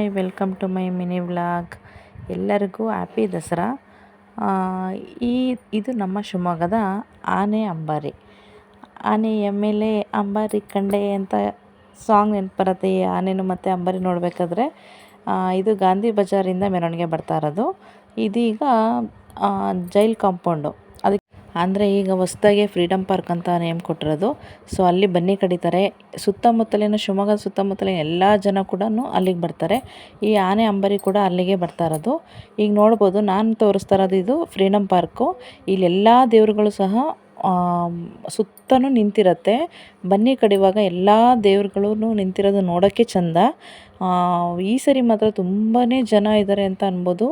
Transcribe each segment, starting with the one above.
Hi welcome to my mini vlog. ಎಲ್ಲರಿಗೂ happy Dasara. ಆ, ಇದು ನಮ್ಮ ಶಿವಮೊಗ್ಗದ ಆನೆ ಅಂಬಾರಿ. ಆನೆ ಎಮ್ಮೆಲೆ ಅಂಬಾರಿ ಕಂಡೆ ಅಂತ ಸಾಂಗ್ ನೆನಪು ಬರುತ್ತೆ. ಈ ಆನೆನು ಮತ್ತು ಅಂಬಾರಿ ನೋಡಬೇಕಾದ್ರೆ ಇದು ಗಾಂಧಿ ಬಜಾರಿಂದ ಮೆರವಣಿಗೆ ಬರ್ತಾ ಇರೋದು. ಇದೀಗ ಜೈಲ್ ಕಾಂಪೌಂಡು, ಅಂದರೆ ಈಗ ಹೊಸ್ದಾಗೆ ಫ್ರೀಡಮ್ ಪಾರ್ಕ್ ಅಂತ ನೇಮ್ ಕೊಟ್ಟಿರೋದು. ಸೊ ಅಲ್ಲಿ ಬನ್ನಿ ಕಡಿತಾರೆ. ಸುತ್ತಮುತ್ತಲಿನ ಶಿವಮೊಗ್ಗ ಸುತ್ತಮುತ್ತಲಿನ ಎಲ್ಲ ಜನ ಕೂಡ ಅಲ್ಲಿಗೆ ಬರ್ತಾರೆ. ಈ ಆನೆ ಅಂಬಾರಿ ಕೂಡ ಅಲ್ಲಿಗೆ ಬರ್ತಾ ಇರೋದು. ಈಗ ನೋಡ್ಬೋದು, ನಾನು ತೋರಿಸ್ತಾ ಇರೋದು ಇದು ಫ್ರೀಡಮ್ ಪಾರ್ಕು. ಇಲ್ಲೆಲ್ಲ ದೇವರುಗಳು ಸಹ ಸುತ್ತಲೂ ನಿಂತಿರುತ್ತೆ. ಬನ್ನಿ ಕಡಿಯುವಾಗ ಎಲ್ಲ ದೇವ್ರುಗಳು ನಿಂತಿರೋದು ನೋಡೋಕ್ಕೆ ಚೆಂದ. ಈ ಸರಿ ಮಾತ್ರ ತುಂಬಾ ಜನ ಇದ್ದಾರೆ ಅಂತ ಅನ್ಬೋದು.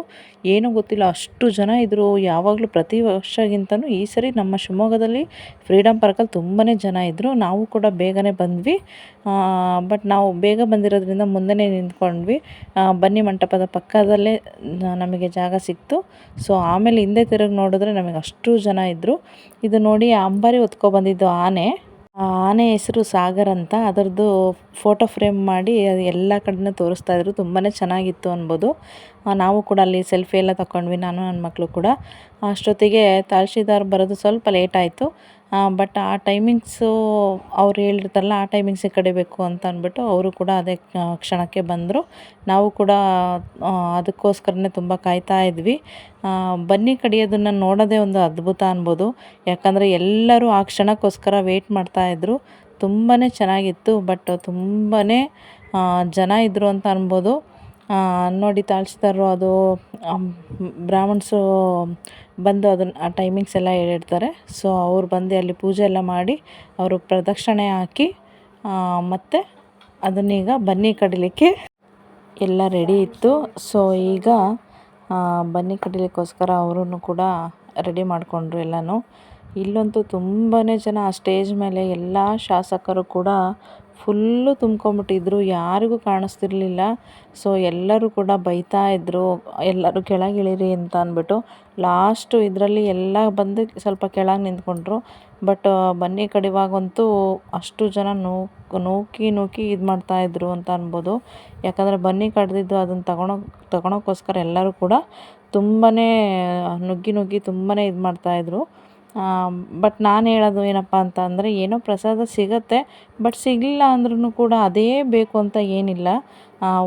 ಏನೂ ಗೊತ್ತಿಲ್ಲ, ಅಷ್ಟು ಜನ ಇದ್ದರು. ಯಾವಾಗಲೂ ಪ್ರತಿ ವರ್ಷಕ್ಕಿಂತನೂ ಈ ಸರಿ ನಮ್ಮ ಶಿವಮೊಗ್ಗದಲ್ಲಿ ಫ್ರೀಡಮ್ ಪಾರ್ಕಲ್ಲಿ ತುಂಬಾ ಜನ ಇದ್ದರು. ನಾವು ಕೂಡ ಬೇಗನೆ ಬಂದ್ವಿ. ಬಟ್ ನಾವು ಬೇಗ ಬಂದಿರೋದ್ರಿಂದ ಮುಂದೆನೇ ನಿಂತ್ಕೊಂಡ್ವಿ. ಬನ್ನಿ ಮಂಟಪದ ಪಕ್ಕದಲ್ಲೇ ನಮಗೆ ಜಾಗ ಸಿಕ್ತು. ಸೊ ಆಮೇಲೆ ಹಿಂದೆ ತಿರುಗಿ ನೋಡಿದ್ರೆ ನಮಗೆ ಅಷ್ಟು ಜನ ಇದ್ದರು. ಇದು ನೋಡಿ, ಅಂಬಾರಿ ಹೊತ್ಕೊಬಂದಿದ್ದು ಆನೆ. ಆ ಆನೆ ಹೆಸರು ಸಾಗರ್ ಅಂತ. ಅದರದ್ದು ಫೋಟೋ ಫ್ರೇಮ್ ಮಾಡಿ ಅದು ಎಲ್ಲ ಕಡೆನೂ ತೋರಿಸ್ತಾ ಇದ್ರು. ತುಂಬಾ ಚೆನ್ನಾಗಿತ್ತು ಅನ್ಬೋದು. ನಾವು ಕೂಡ ಅಲ್ಲಿ ಸೆಲ್ಫಿ ಎಲ್ಲ ತಗೊಂಡ್ವಿ, ನಾನು ನನ್ನ ಮಕ್ಕಳು ಕೂಡ. ಅಷ್ಟೊತ್ತಿಗೆ ತಹಶೀಲ್ದಾರ್ ಬರೋದು ಸ್ವಲ್ಪ ಲೇಟ್ ಆಯಿತು. ಬಟ್ ಆ ಟೈಮಿಂಗ್ಸು ಅವ್ರು ಹೇಳಿರ್ತಾರಲ್ಲ, ಆ ಟೈಮಿಂಗ್ಸಿಗೆ ಕಡಿಬೇಕು ಅಂತ ಅಂದ್ಬಿಟ್ಟು ಅವರು ಕೂಡ ಅದೇ ಕ್ಷಣಕ್ಕೆ ಬಂದರು. ನಾವು ಕೂಡ ಅದಕ್ಕೋಸ್ಕರನೇ ತುಂಬ ಕಾಯ್ತಾ ಇದ್ವಿ. ಬನ್ನಿ ಕಡಿಯೋದನ್ನು ನೋಡೋದೇ ಒಂದು ಅದ್ಭುತ ಅನ್ಬೋದು. ಯಾಕಂದರೆ ಎಲ್ಲರೂ ಆ ಕ್ಷಣಕ್ಕೋಸ್ಕರ ವೆಯ್ಟ್ ಮಾಡ್ತಾಯಿದ್ರು. ತುಂಬಾ ಚೆನ್ನಾಗಿತ್ತು. ಬಟ್ ತುಂಬಾ ಜನ ಇದ್ದರು ಅಂತ ಅನ್ಬೋದು. ನೋಡಿ, ತಹಶೀಲ್ದಾರರು ಅದು ಬ್ರಾಹ್ಮಣ್ಸು ಬಂದು ಅದನ್ನು ಆ ಟೈಮಿಂಗ್ಸ್ ಎಲ್ಲ ಹೇಳಿರ್ತಾರೆ. ಸೊ ಅವ್ರು ಬಂದು ಅಲ್ಲಿ ಪೂಜೆ ಎಲ್ಲ ಮಾಡಿ ಅವರು ಪ್ರದಕ್ಷಿಣೆ ಹಾಕಿ ಮತ್ತು ಅದನ್ನೀಗ ಬನ್ನಿ ಕಡಿಲಿಕ್ಕೆ ಎಲ್ಲ ರೆಡಿ ಇತ್ತು. ಸೊ ಈಗ ಬನ್ನಿ ಕಡಿಲಿಕ್ಕೋಸ್ಕರ ಅವರನ್ನು ಕೂಡ ರೆಡಿ ಮಾಡಿಕೊಂಡ್ರು ಎಲ್ಲನೂ. ಇಲ್ಲಂತೂ ತುಂಬಾ ಜನ ಆ ಸ್ಟೇಜ್ ಮೇಲೆ ಎಲ್ಲ ಶಾಸಕರು ಕೂಡ ಫುಲ್ಲು ತುಂಬ್ಕೊಂಬಿಟ್ಟಿದ್ರು. ಯಾರಿಗೂ ಕಾಣಿಸ್ತಿರ್ಲಿಲ್ಲ. ಸೊ ಎಲ್ಲರೂ ಕೂಡ ಬೈತಾ ಇದ್ದರು, ಎಲ್ಲರೂ ಕೆಳಗಿಳಿರಿ ಅಂತ ಅಂದ್ಬಿಟ್ಟು. ಲಾಸ್ಟು ಇದರಲ್ಲಿ ಎಲ್ಲ ಬಂದು ಸ್ವಲ್ಪ ಕೆಳಗೆ ನಿಂತ್ಕೊಂಡ್ರು. ಬಟ್ ಬನ್ನಿ ಕಡಿವಾಗಂತೂ ಅಷ್ಟು ಜನ ನೂಕಿ ಇದು ಮಾಡ್ತಾಯಿದ್ರು ಅಂತ ಅನ್ಬೋದು. ಯಾಕಂದರೆ ಬನ್ನಿ ಕಡ್ದಿದ್ದು ಅದನ್ನು ತಗೊಳೋಕ್ಕೋಸ್ಕರ ಎಲ್ಲರೂ ಕೂಡ ತುಂಬಾ ನುಗ್ಗಿ ತುಂಬಾ ಇದು ಮಾಡ್ತಾಯಿದ್ರು. ಬಟ್ ನಾನು ಹೇಳೋದು ಏನಪ್ಪ ಅಂತ ಅಂದರೆ, ಏನೋ ಪ್ರಸಾದ ಸಿಗುತ್ತೆ, ಬಟ್ ಸಿಗಲಿಲ್ಲ ಅಂದ್ರೂ ಕೂಡ ಅದೇ ಬೇಕು ಅಂತ ಏನಿಲ್ಲ.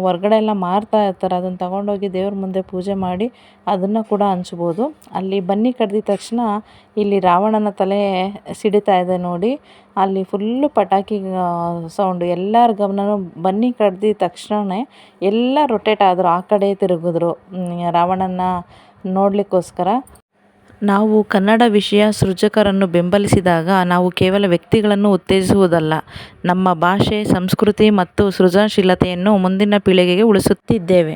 ಹೊರ್ಗಡೆ ಎಲ್ಲ ಮಾರ್ತಾ ಇರ್ತಾರೆ, ಅದನ್ನು ತಗೊಂಡೋಗಿ ದೇವ್ರ ಮುಂದೆ ಪೂಜೆ ಮಾಡಿ ಅದನ್ನು ಕೂಡ ಹಂಚ್ಬೋದು. ಅಲ್ಲಿ ಬನ್ನಿ ಕಡ್ದಿದ ತಕ್ಷಣ ಇಲ್ಲಿ ರಾವಣನ ತಲೆ ಸಿಡಿತಾ ಇದೆ ನೋಡಿ. ಅಲ್ಲಿ ಫುಲ್ಲು ಪಟಾಕಿ ಸೌಂಡು. ಎಲ್ಲರ ಗಮನನೂ ಬನ್ನಿ ಕಡ್ದಿದ ತಕ್ಷಣವೇ ಎಲ್ಲ ರೊಟೇಟ್ ಆದರು, ಆ ಕಡೆ ತಿರುಗಿದ್ರು ರಾವಣನ ನೋಡಲಿಕ್ಕೋಸ್ಕರ. ನಾವು ಕನ್ನಡ ವಿಷಯ ಸೃಜಕರನ್ನು ಬೆಂಬಲಿಸಿದಾಗ ನಾವು ಕೇವಲ ವ್ಯಕ್ತಿಗಳನ್ನು ಉತ್ತೇಜಿಸುವುದಲ್ಲ, ನಮ್ಮ ಭಾಷೆ, ಸಂಸ್ಕೃತಿ ಮತ್ತು ಸೃಜನಶೀಲತೆಯನ್ನು ಮುಂದಿನ ಪೀಳಿಗೆಗೆ ಉಳಿಸುತ್ತಿದ್ದೇವೆ.